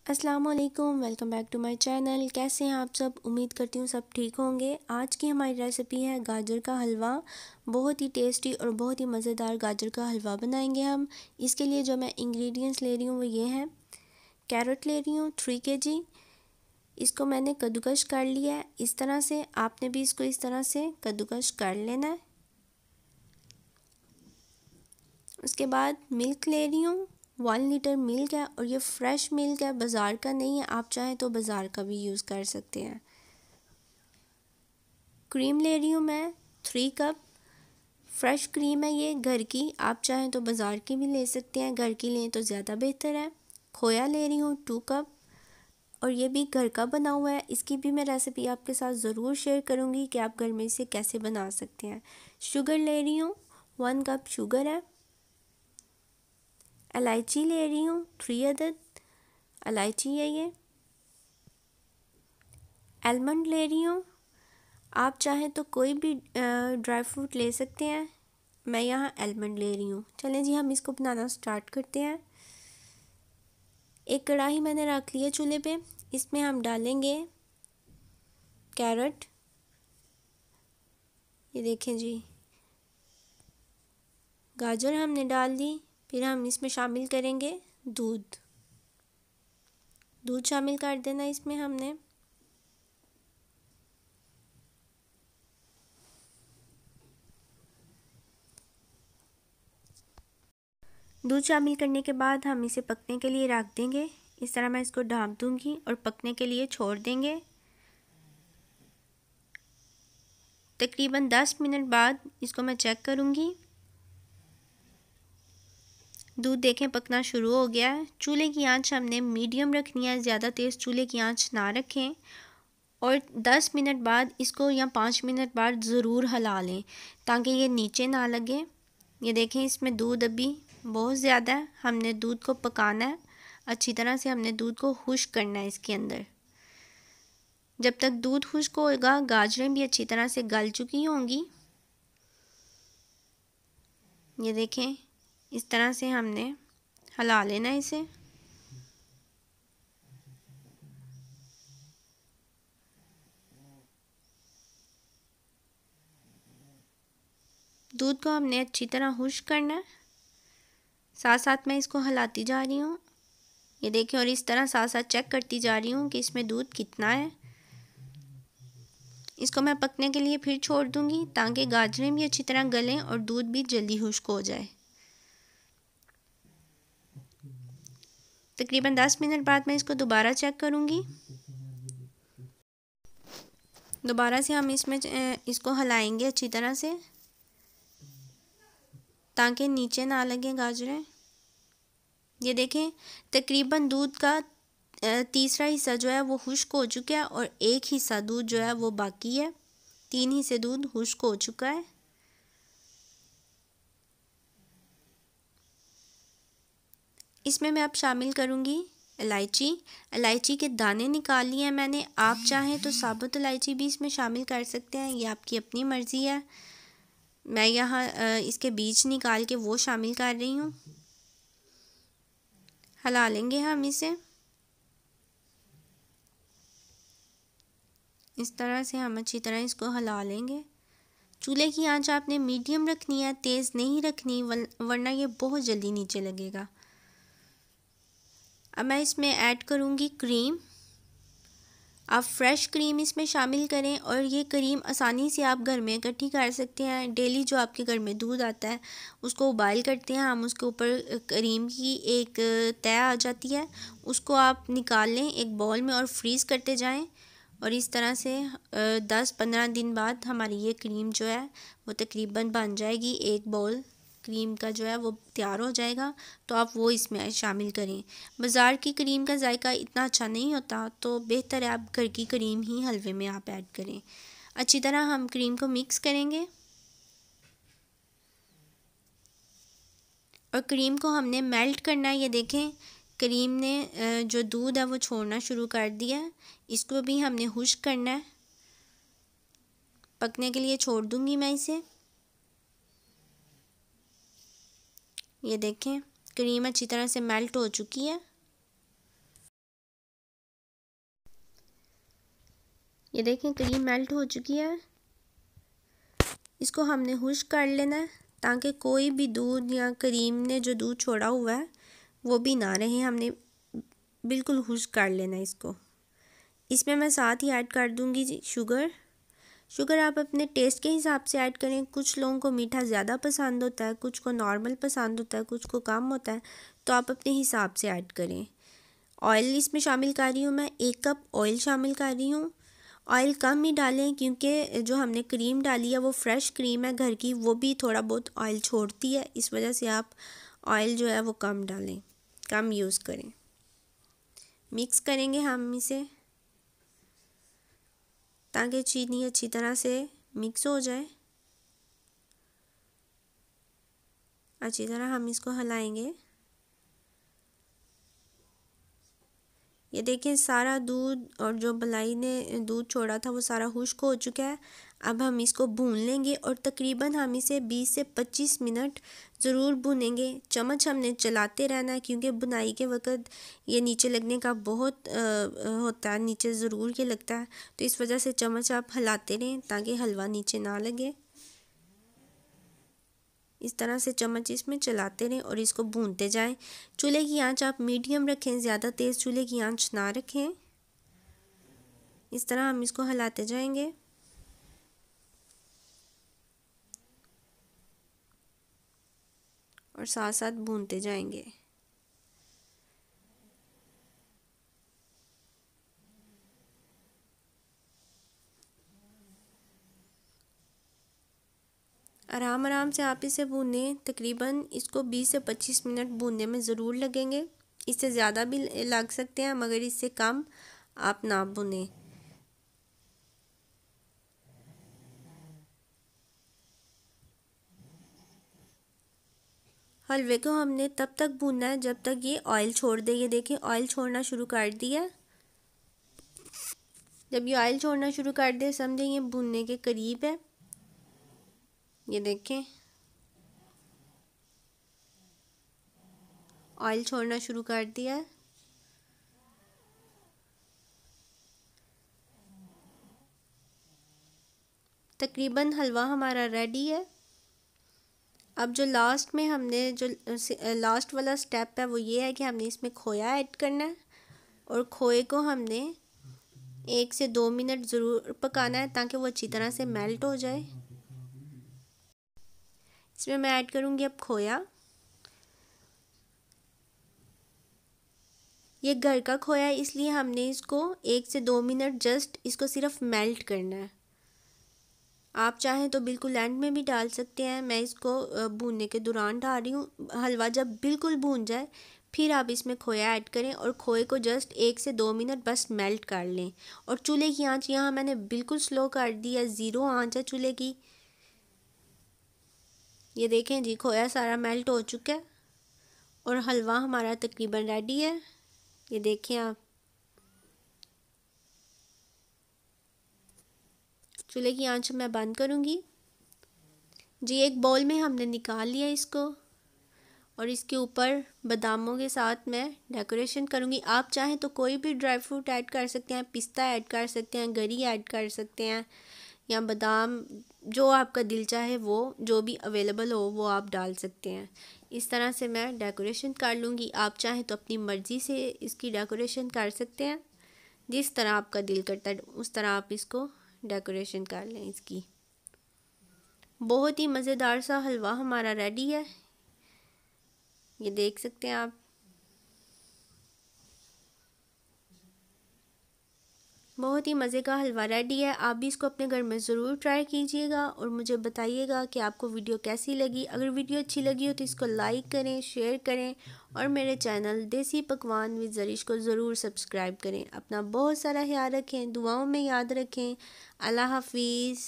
अस्सलामुअलैकुम, welcome back to my channel. कैसे हैं आप सब? उम्मीद करती हूँ सब ठीक होंगे। आज की हमारी रेसिपी है गाजर का हलवा। बहुत ही टेस्टी और बहुत ही मज़ेदार गाजर का हलवा बनाएंगे हम। इसके लिए जो मैं इंग्रेडिएंट्स ले रही हूँ वो ये हैं। कैरेट ले रही हूँ 3 kg। इसको मैंने कद्दूकश कर लिया है इस तरह से। आपने भी इसको इस तरह से कद्दूकश कर लेना है। उसके बाद मिल्क ले रही हूँ 1 लीटर मिल्क है और ये फ्रेश मिल्क है, बाज़ार का नहीं है। आप चाहें तो बाज़ार का भी यूज़ कर सकते हैं। क्रीम ले रही हूँ मैं 3 कप। फ्रेश क्रीम है ये, घर की। आप चाहें तो बाज़ार की भी ले सकते हैं, घर की लें तो ज़्यादा बेहतर है। खोया ले रही हूँ 2 कप और ये भी घर का बना हुआ है। इसकी भी मैं रेसिपी आपके साथ ज़रूर शेयर करूँगी कि आप घर में इसे कैसे बना सकते हैं। शुगर ले रही हूँ 1 कप शुगर है। इलायची ले रही हूँ 3 अदद इलायची है ये। आलमंड ले रही हूँ। आप चाहें तो कोई भी ड्राई फ्रूट ले सकते हैं, मैं यहाँ आलमंड ले रही हूँ। चलें जी, हम इसको बनाना स्टार्ट करते हैं। एक कढ़ाई मैंने रख ली है चूल्हे पे। इसमें हम डालेंगे कैरेट, ये देखें जी। गाजर हमने डाल दी। फिर हम इसमें शामिल करेंगे दूध। दूध शामिल कर देना इसमें हमने। दूध शामिल करने के बाद हम इसे पकने के लिए रख देंगे। इस तरह मैं इसको ढाँप दूंगी और पकने के लिए छोड़ देंगे। तकरीबन 10 मिनट बाद इसको मैं चेक करूंगी। दूध देखें पकना शुरू हो गया है। चूल्हे की आंच हमने मीडियम रखनी है, ज़्यादा तेज़ चूल्हे की आंच ना रखें। और 10 मिनट बाद इसको या 5 मिनट बाद ज़रूर हिला लें ताकि ये नीचे ना लगे। ये देखें इसमें दूध अभी बहुत ज़्यादा है, हमने दूध को पकाना है अच्छी तरह से। हमने दूध को खुश्क करना है इसके अंदर। जब तक दूध खुश्क होगा गाजरें भी अच्छी तरह से गल चुकी होंगी। ये देखें इस तरह से हमने हिला लेना है इसे। दूध को हमने अच्छी तरह खुश्क करना है, साथ साथ मैं इसको हिलाती जा रही हूँ। ये देखें, और इस तरह साथ साथ चेक करती जा रही हूँ कि इसमें दूध कितना है। इसको मैं पकने के लिए फिर छोड़ दूँगी ताकि गाजरें भी अच्छी तरह गलें और दूध भी जल्दी खुश्क हो जाए। तकरीबन 10 मिनट बाद मैं इसको दोबारा चेक करूँगी। दोबारा से हम इसमें इसको हिलाएंगे अच्छी तरह से ताकि नीचे ना लगे गाजरें। ये देखें तकरीबन दूध का तीसरा हिस्सा जो है वो खुश्क हो चुका है और एक हिस्सा दूध जो है वो बाकी है। 3 हिस्से दूध खुश्क हो चुका है। इसमें मैं अब शामिल करूँगी इलायची। इलायची के दाने निकाल लिए हैं मैंने। आप चाहें तो साबुत इलायची भी इसमें शामिल कर सकते हैं, ये आपकी अपनी मर्ज़ी है। मैं यहाँ इसके बीज निकाल के वो शामिल कर रही हूँ। हिला लेंगे हम इसे। इस तरह से हम अच्छी तरह इसको हिला लेंगे। चूल्हे की आंच आपने मीडियम रखनी है, तेज़ नहीं रखनी वरना ये बहुत जल्दी नीचे लगेगा। अब मैं इसमें ऐड करूँगी क्रीम। आप फ्रेश क्रीम इसमें शामिल करें और ये क्रीम आसानी से आप घर में इकट्ठी कर सकते हैं। डेली जो आपके घर में दूध आता है उसको उबाल करते हैं हम, उसके ऊपर क्रीम की एक तह आ जाती है, उसको आप निकाल लें एक बाउल में और फ्रीज़ करते जाएं। और इस तरह से 10-15 दिन बाद हमारी ये क्रीम जो है वो तकरीबन बन जाएगी। एक बाउल क्रीम का जो है वो तैयार हो जाएगा, तो आप वो इसमें शामिल करें। बाज़ार की क्रीम का जायका इतना अच्छा नहीं होता, तो बेहतर है आप घर की क्रीम ही हलवे में आप ऐड करें। अच्छी तरह हम क्रीम को मिक्स करेंगे और क्रीम को हमने मेल्ट करना है। ये देखें क्रीम ने जो दूध है वो छोड़ना शुरू कर दिया है। इसको भी हमने खुश्क करना है। पकने के लिए छोड़ दूँगी मैं इसे। ये देखें क्रीम अच्छी तरह से मेल्ट हो चुकी है। ये देखें क्रीम मेल्ट हो चुकी है। इसको हमने खुश्क कर लेना है ताकि कोई भी दूध या क्रीम ने जो दूध छोड़ा हुआ है वो भी ना रहे। हमने बिल्कुल खुश्क कर लेना है इसको। इसमें मैं साथ ही ऐड कर दूंगी जी शुगर आप अपने टेस्ट के हिसाब से ऐड करें। कुछ लोगों को मीठा ज़्यादा पसंद होता है, कुछ को नॉर्मल पसंद होता है, कुछ को कम होता है, तो आप अपने हिसाब से ऐड करें। ऑयल इसमें शामिल कर रही हूँ मैं, 1 कप ऑयल शामिल कर रही हूँ। ऑयल कम ही डालें क्योंकि जो हमने क्रीम डाली है वो फ्रेश क्रीम है घर की, वो भी थोड़ा बहुत ऑयल छोड़ती है। इस वजह से आप ऑयल जो है वो कम डालें, कम यूज़ करें। मिक्स करेंगे हम इसे ताकि चीनी अच्छी तरह से मिक्स हो जाए। अच्छी तरह हम इसको हिलाएंगे। ये देखें सारा दूध और जो मलाई ने दूध छोड़ा था वो सारा खुश्क हो चुका है। अब हम इसको भून लेंगे और तकरीबन हम इसे 20 से 25 मिनट ज़रूर भूनेंगे। चम्मच हमने चलाते रहना है क्योंकि बुनाई के वक़्त ये नीचे लगने का बहुत होता है, नीचे ज़रूर ये लगता है, तो इस वजह से चम्मच आप हिलाते रहें ताकि हलवा नीचे ना लगे। इस तरह से चम्मच इसमें चलाते रहें और इसको भूनते जाएं। चूल्हे की आंच आप मीडियम रखें, ज़्यादा तेज़ चूल्हे की आंच ना रखें। इस तरह हम इसको हिलाते जाएंगे। और साथ साथ भूनते जाएंगे। आराम आराम से आप इसे भूनें। तकरीबन इसको 20 से 25 मिनट भूनने में ज़रूर लगेंगे। इससे ज़्यादा भी लग सकते हैं मगर इससे कम आप ना भुनें। हलवे को हमने तब तक भूनना है जब तक ये ऑयल छोड़ दे। ये देखिए ऑयल छोड़ना शुरू कर दिया। जब ये ऑयल छोड़ना शुरू कर दे समझें ये भुनने के करीब है। ये देखें ऑयल छोड़ना शुरू कर दिया है। तकरीबन हलवा हमारा रेडी है। अब जो लास्ट में हमने जो लास्ट वाला स्टेप है वो ये है कि हमने इसमें खोया ऐड करना है और खोए को हमने 1 से 2 मिनट ज़रूर पकाना है ताकि वो अच्छी तरह से मेल्ट हो जाए। इसमें मैं ऐड करूँगी अब खोया। ये घर का खोया है इसलिए हमने इसको 1 से 2 मिनट जस्ट इसको सिर्फ मेल्ट करना है। आप चाहें तो बिल्कुल एंड में भी डाल सकते हैं, मैं इसको भूनने के दौरान डाल रही हूँ। हलवा जब बिल्कुल भून जाए फिर आप इसमें खोया ऐड करें और खोए को जस्ट 1 से 2 मिनट बस मेल्ट कर लें। और चूल्हे की आंच यहाँ मैंने बिल्कुल स्लो कर दी है, 0 आंच है चूल्हे की। ये देखें जी खोया सारा मेल्ट हो चुका है और हलवा हमारा तकरीबन रेडी है। ये देखें आप, चूल्हे की आंच मैं बंद करूँगी जी। एक बाउल में हमने निकाल लिया इसको और इसके ऊपर बादामों के साथ मैं डेकोरेशन करूँगी। आप चाहें तो कोई भी ड्राई फ्रूट ऐड कर सकते हैं, पिस्ता ऐड कर सकते हैं, गरी ऐड कर सकते हैं या बादाम, जो आपका दिल चाहे वो जो भी अवेलेबल हो वो आप डाल सकते हैं। इस तरह से मैं डेकोरेशन कर लूँगी। आप चाहें तो अपनी मर्ज़ी से इसकी डेकोरेशन कर सकते हैं, जिस तरह आपका दिल करता है उस तरह आप इसको डेकोरेशन कर लें इसकी। बहुत ही मज़ेदार सा हलवा हमारा रेडी है, ये देख सकते हैं आप। बहुत ही मज़े का हलवा रेडी है। आप भी इसको अपने घर में ज़रूर ट्राई कीजिएगा और मुझे बताइएगा कि आपको वीडियो कैसी लगी। अगर वीडियो अच्छी लगी हो तो इसको लाइक करें, शेयर करें और मेरे चैनल देसी पकवान विद ज़रीश को ज़रूर सब्सक्राइब करें। अपना बहुत सारा ख्याल रखें, दुआओं में याद रखें। अल्लाह हाफिज़।